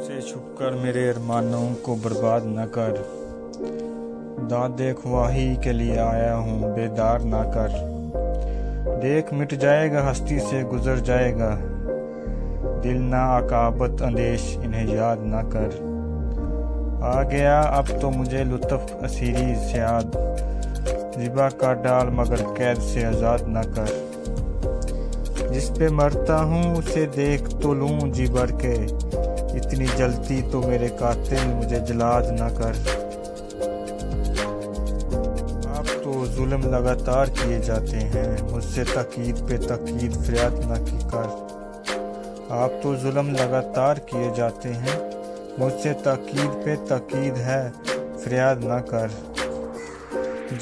मुझसे छुप कर मेरे अरमानों को बर्बाद न कर। दादे ख्वाही के लिए आया हूँ, बेदार ना कर। देख मिट जाएगा, हस्ती से गुजर जाएगा। दिल ना अकाबत अंदेश, इन्हें याद ना कर। आ गया अब तो मुझे लुत्फ असीरी से याद। ज़िबा का डाल मगर कैद से आज़ाद ना कर। जिस पे मरता हूँ उसे देख तो लूँ जी भर के। इतनी जलती तो मेरे कातिल मुझे जलाद ना कर। आप तो जुल्म लगातार किए जाते हैं, मुझसे तकीद पे तकीद फरियाद ना की कर। आप तो जुल्म लगातार किए जाते हैं, मुझसे तकीद पे तकीद है फरियाद ना कर।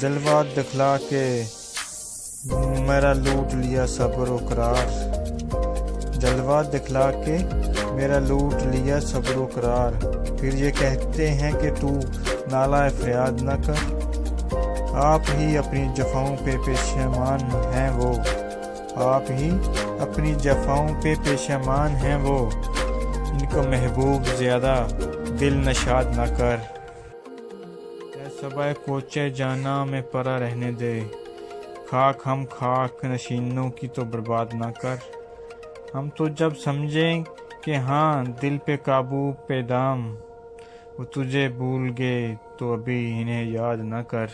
जलवा दिखला के मेरा लूट लिया सब्र व करार। जलवा दिखला के मेरा लूट लिया सब्र व करार। फिर ये कहते हैं कि तू नाला फरियाद न कर। आप ही अपनी जफाओं पे पेशेमान हैं वो। आप ही अपनी जफाओं पे पेशेमान हैं वो। इनको महबूब ज़्यादा दिल नशाद न कर। सबा कोचे जाना में परा रहने दे। खाक हम खाक नशीनों की तो बर्बाद ना कर। हम तो जब समझें कि हाँ दिल पे काबू पे दाम, वो तुझे भूल गए तो अभी इन्हें याद ना कर।